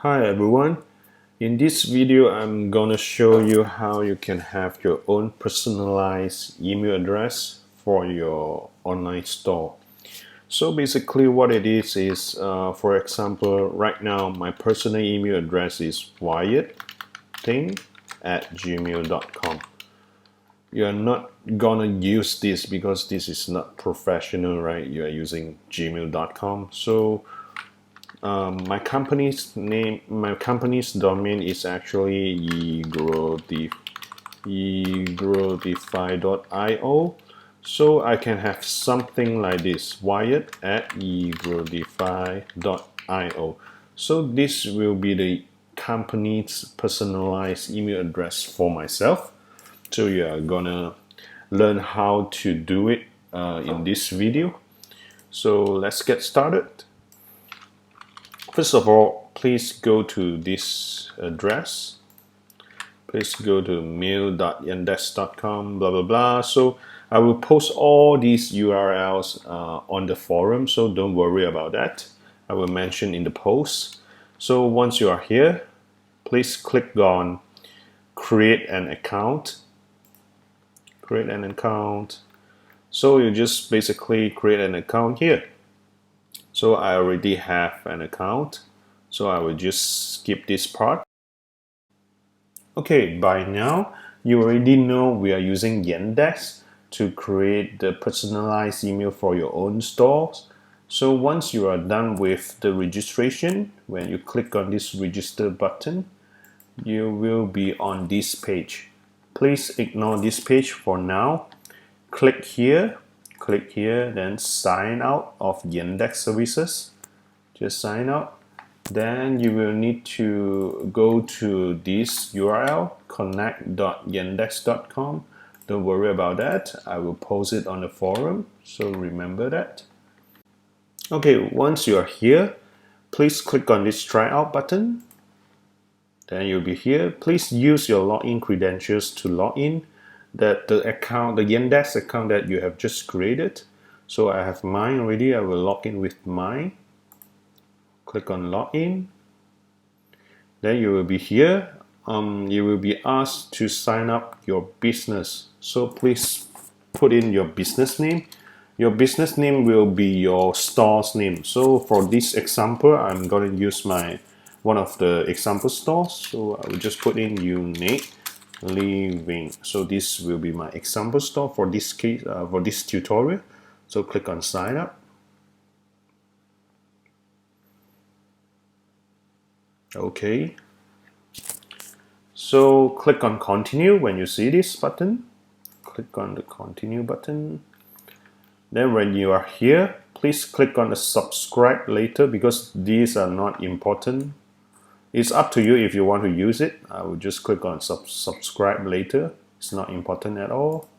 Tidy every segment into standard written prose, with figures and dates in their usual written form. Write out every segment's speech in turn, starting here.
Hi everyone. In this video, I'm gonna show you how you can have your own personalized email address for your online store. So basically what it is for example, right now my personal email address is wyattthing@gmail.com. You're not gonna use this because this is not professional, right? You are using gmail.com. So my company's domain is actually egrowdify.io. So I can have something like this, wyatt@egrowdify.io. So this will be the company's personalized email address for myself. So you are gonna learn how to do it in this video. So let's get started. First of all, please go to this address. Please go to mail.yandex.com, blah, blah, blah. So I will post all these URLs on the forum, so don't worry about that. I will mention in the post. So once you are here, please click on create an account. Create an account. So you just basically create an account here. So I already have an account, so I will just skip this part. Okay, by now you already know we are using Yandex to create the personalized email for your own stores. So once you are done with the registration, when you click on this register button, you will be on this page. Please ignore this page for now. Click here, then sign out of Yandex services. Just sign out. Then you will need to go to this URL, connect.yandex.com. Don't worry about that. I will post it on the forum, so remember that. Okay, once you are here, please click on this try out button. Then you'll be here. Please use your login credentials to log in. The Yandex account that you have just created. So I have mine already. I will log in with mine. Click on login. Then you will be here. You will be asked to sign up your business. So please put in your business name. Your business name will be your store's name. So for this example, I'm going to use one of the example stores. So I will just put in Unique Living. So this will be my example store for this case, for this tutorial. So click on sign up. Okay. So click on continue when you see this button. Click on the continue button. Then when you are here, please click on the subscribe later because these are not important. It's up to you if you want to use it. I will just click on subscribe later. It's not important at all.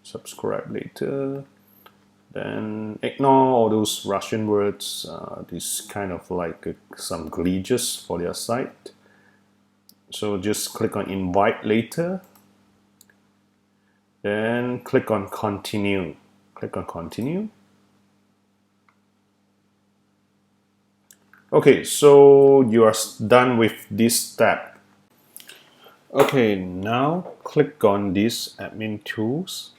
Subscribe later. Then ignore all those Russian words. This kind of like some glitches for their site. So just click on invite later. Then click on continue. Click on continue. Okay, so you are done with this step. Okay, now click on this admin tools.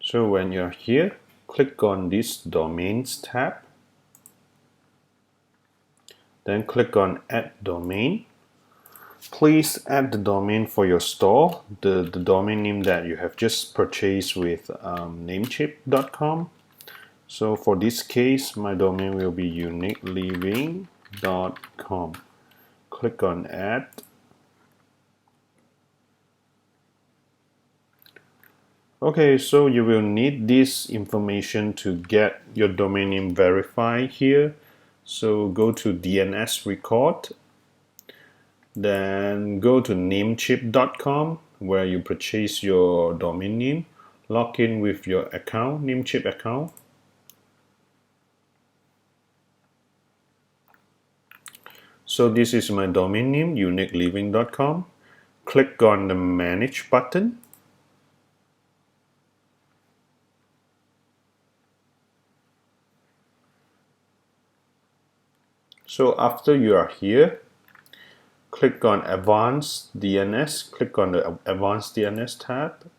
So when you're here, click on this domains tab. Then click on add domain. Please add the domain for your store, the domain name that you have just purchased with namecheap.com. So for this case, my domain will be uniqueliving.com. Click on add. Okay, so you will need this information to get your domain name verified here. So go to DNS record. Then go to namecheap.com where you purchase your domain name. Log in with your account, Namecheap account. So this is my domain name, uniqueliving.com. Click on the manage button. So after you are here, click on Advanced DNS, click on the Advanced DNS tab.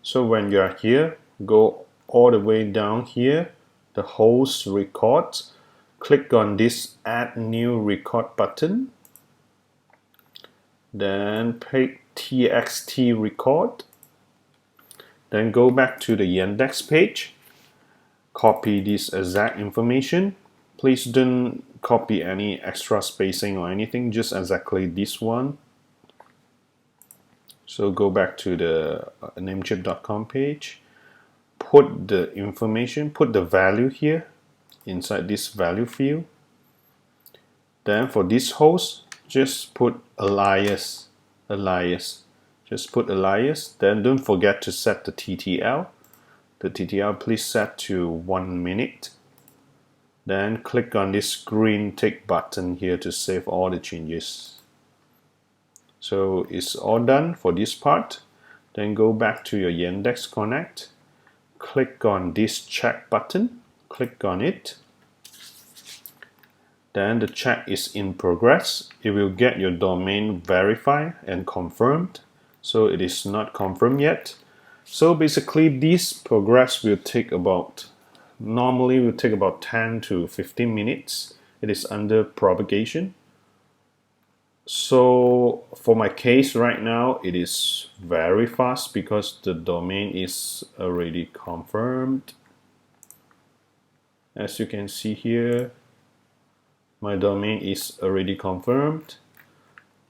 So when you are here, go all the way down here, the host records, click on this Add New Record button, then pick TXT record, then go back to the Yandex page, copy this exact information. Please don't copy any extra spacing or anything, just exactly this one. So go back to the namecheap.com page, put the information, put the value here inside this value field. Then for this host, just put alias. Just put alias. Then don't forget to set the TTL. The TTL please set to 1 minute. Then click on this green tick button here to save all the changes. So it's all done for this part. Then go back to your Yandex Connect. Click on this check button. Click on it. Then the check is in progress. It will get your domain verified and confirmed. So it is not confirmed yet. So basically this progress will take normally will take about 10 to 15 minutes. It is under propagation. So for my case right now, it is very fast because the domain is already confirmed. As you can see here, my domain is already confirmed.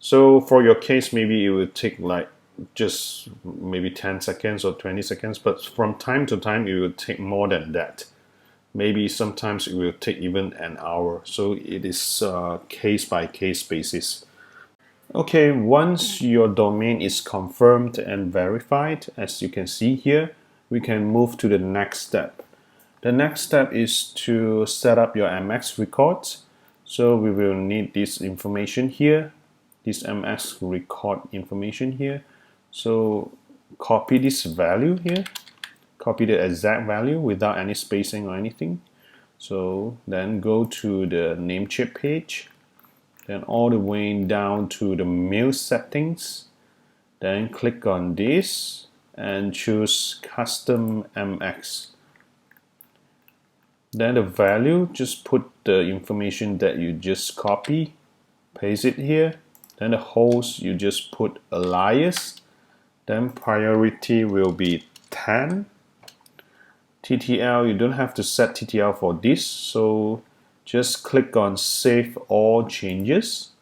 So for your case, maybe it will take like just maybe 10 seconds or 20 seconds, but from time to time, it will take more than that. Maybe sometimes it will take even an hour. So it is case by case basis. Okay, once your domain is confirmed and verified, as you can see here, we can move to the next step. The next step is to set up your MX records. So we will need this information here, this MX record information here. So copy this value here, copy the exact value without any spacing or anything. So then go to the Namecheap page. Then all the way down to the mail settings, then click on this and choose custom MX. Then the value, just put the information that you just copy, paste it here. Then the host, you just put alias. Then priority will be 10. TTL, you don't have to set TTL for this, so just click on Save All Changes.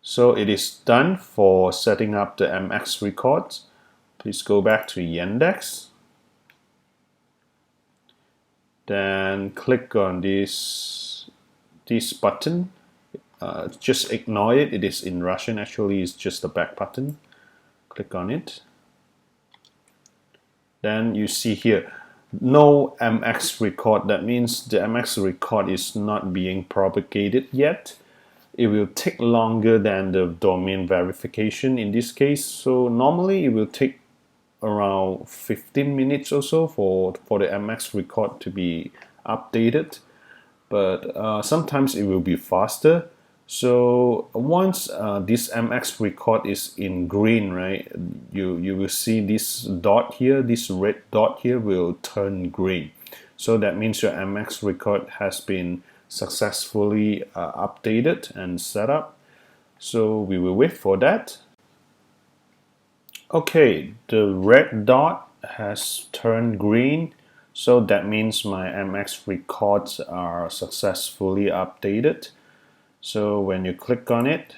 So it is done for setting up the MX records. Please go back to Yandex. Then click on this button. Just ignore it. It is in Russian. Actually, it's just the back button. Click on it. Then you see here, no MX record. That means the MX record is not being propagated yet. It will take longer than the domain verification in this case. So normally it will take around 15 minutes or so for the MX record to be updated. But sometimes it will be faster. So once this MX record is in green, right, you will see this dot here, this red dot here will turn green. So that means your MX record has been successfully updated and set up. So we will wait for that. Okay, the red dot has turned green. So that means my MX records are successfully updated. So when you click on it,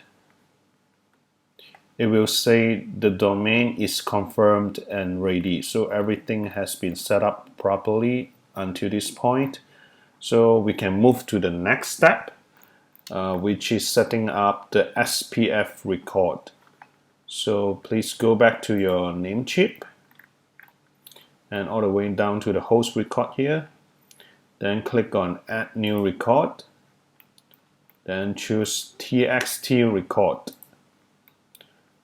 it will say the domain is confirmed and ready. So everything has been set up properly until this point. So we can move to the next step, which is setting up the SPF record. So please go back to your Namecheap and all the way down to the host record here. Then click on Add New Record. Then choose TXT record.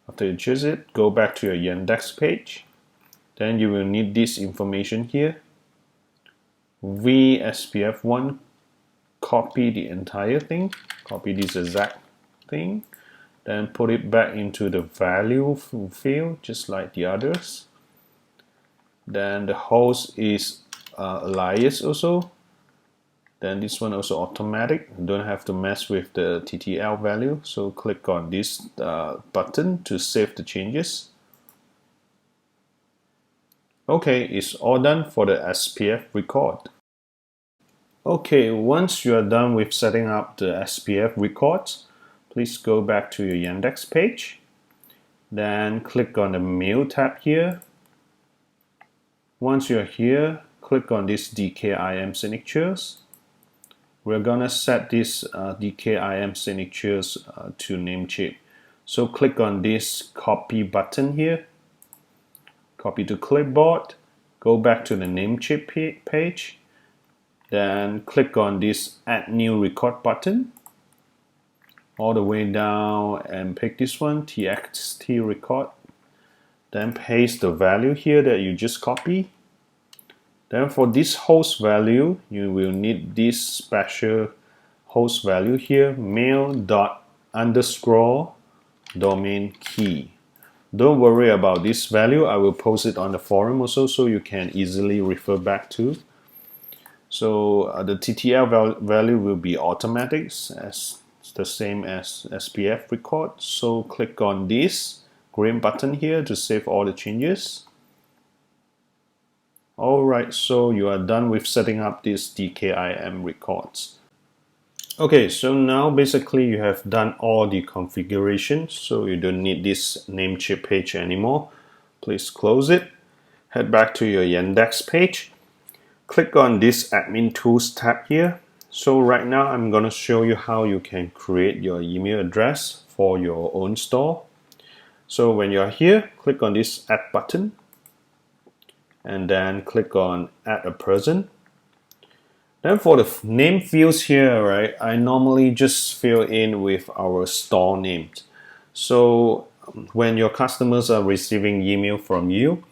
After you choose it, go back to your Yandex page. Then you will need this information here. vspf1, copy the entire thing, copy this exact thing, then put it back into the value field just like the others. Then the host is alias also. Then this one also automatic, don't have to mess with the TTL value. So click on this button to save the changes. Okay, it's all done for the SPF record. Okay, once you are done with setting up the SPF records, please go back to your Yandex page. Then click on the Mail tab here. Once you're here, click on this DKIM signatures. We're gonna set this DKIM signatures to Namecheap. So click on this copy button here. Copy to clipboard. Go back to the Namecheap page. Then click on this Add New Record button. All the way down and pick this one, TXT record. Then paste the value here that you just copied. Then for this host value, you will need this special host value here, mail._domain key. Don't worry about this value. I will post it on the forum also so you can easily refer back to. So the TTL value will be automatic as the same as SPF record. So click on this green button here to save all the changes. Alright, so you are done with setting up these DKIM records. Okay, so now basically you have done all the configurations, so you don't need this Namecheap page anymore. Please close it. Head back to your Yandex page. Click on this Admin Tools tab here. So right now I'm going to show you how you can create your email address for your own store. So when you're here, click on this Add button. And then click on Add a Person. Then for the name fields here, right, I normally just fill in with our store names. So when your customers are receiving email from you,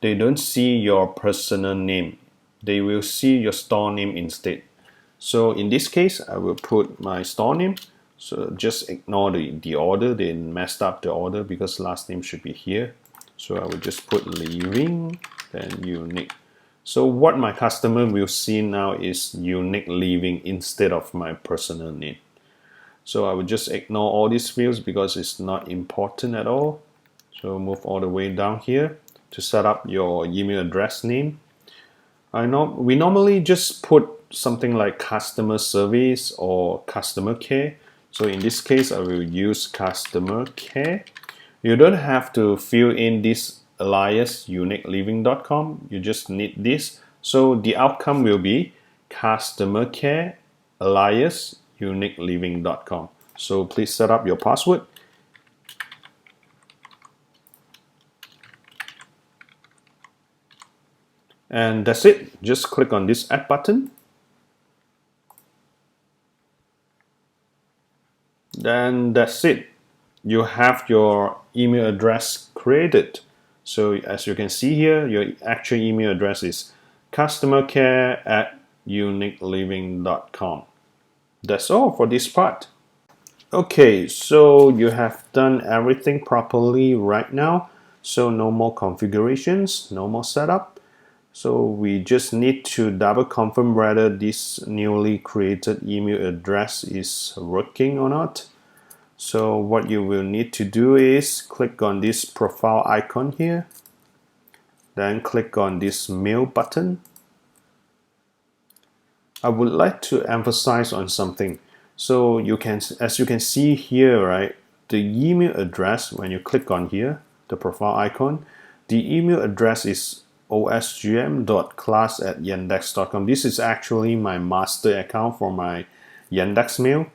they don't see your personal name. They will see your store name instead. So in this case, I will put my store name. So just ignore the order. They messed up the order because last name should be here. So I will just put Living, then Unique. So what my customer will see now is Unique Living instead of my personal name. So I will just ignore all these fields because it's not important at all. So move all the way down here to set up your email address name. We normally just put something like customer service or customer care. So in this case, I will use customer care. You don't have to fill in this alias uniqueliving.com. You just need this. So the outcome will be customer care alias uniqueliving.com. So please set up your password. And that's it. Just click on this Add button. Then that's it. You have your email address created. So as you can see here, your actual email address is customercare@uniqueliving.com. That's all for this part. Okay, so you have done everything properly right now. So no more configurations, no more setup. So we just need to double confirm whether this newly created email address is working or not. So what you will need to do is click on this profile icon here. Then click on this mail button. I would like to emphasize on something. So as you can see here, right, the email address, when you click on here, the profile icon, the email address is osgm.class@yandex.com. This is actually my master account for my Yandex mail.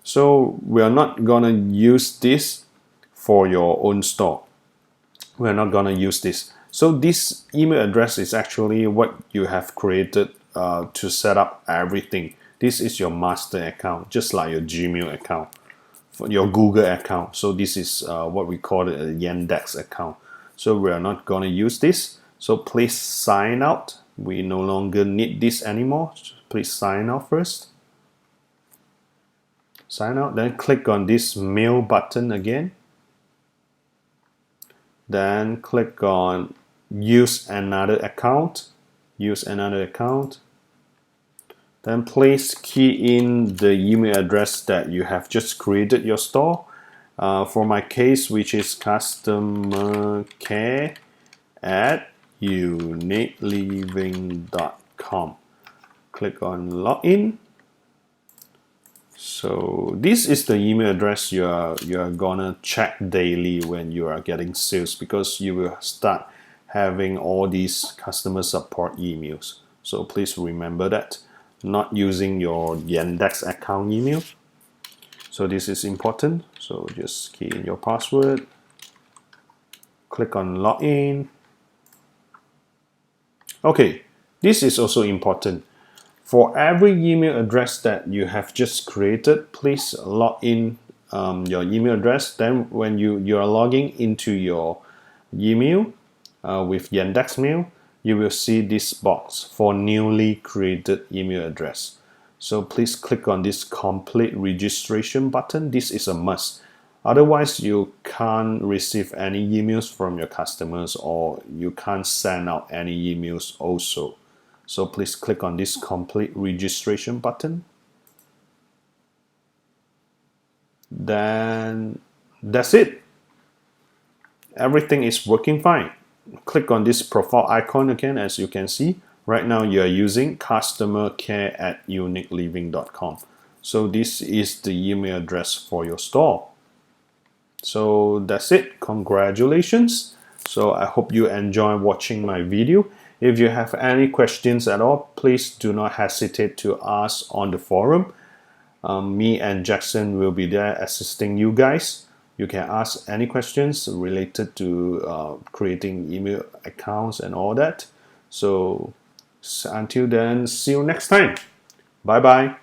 So we are not gonna use this for your own store. We're not gonna use this. So this email address is actually what you have created to set up everything. This is your master account, just like your Gmail account, your Google account. So this is what we call it a Yandex account. So we are not gonna use this. So please sign out We no longer need this anymore. Please sign out first. Sign out, then click on this mail button again. Then click on use another account. Use another account. Then please key in the email address that you have just created your store. For my case, which is customercare@uniqueliving.com. Click on login. So this is the email address you're gonna check daily when you are getting sales, because you will start having all these customer support emails. So please remember that. Not using your Yandex account email. So this is important. So just key in your password. Click on login. Okay, this is also important. For every email address that you have just created, please log in your email address. Then when you are logging into your email with Yandex Mail, you will see this box for newly created email address. So please click on this complete registration button. This is a must. Otherwise, you can't receive any emails from your customers, or you can't send out any emails also. So please click on this complete registration button. Then that's it. Everything is working fine. Click on this profile icon again. As you can see, right now you are using customercare@uniqueliving.com. So this is the email address for your store. So that's it. Congratulations. So I hope you enjoy watching my video. If you have any questions at all, please do not hesitate to ask on the forum. Me and Jackson will be there assisting you guys. You can ask any questions related to creating email accounts and all that. So until then, see you next time. Bye bye.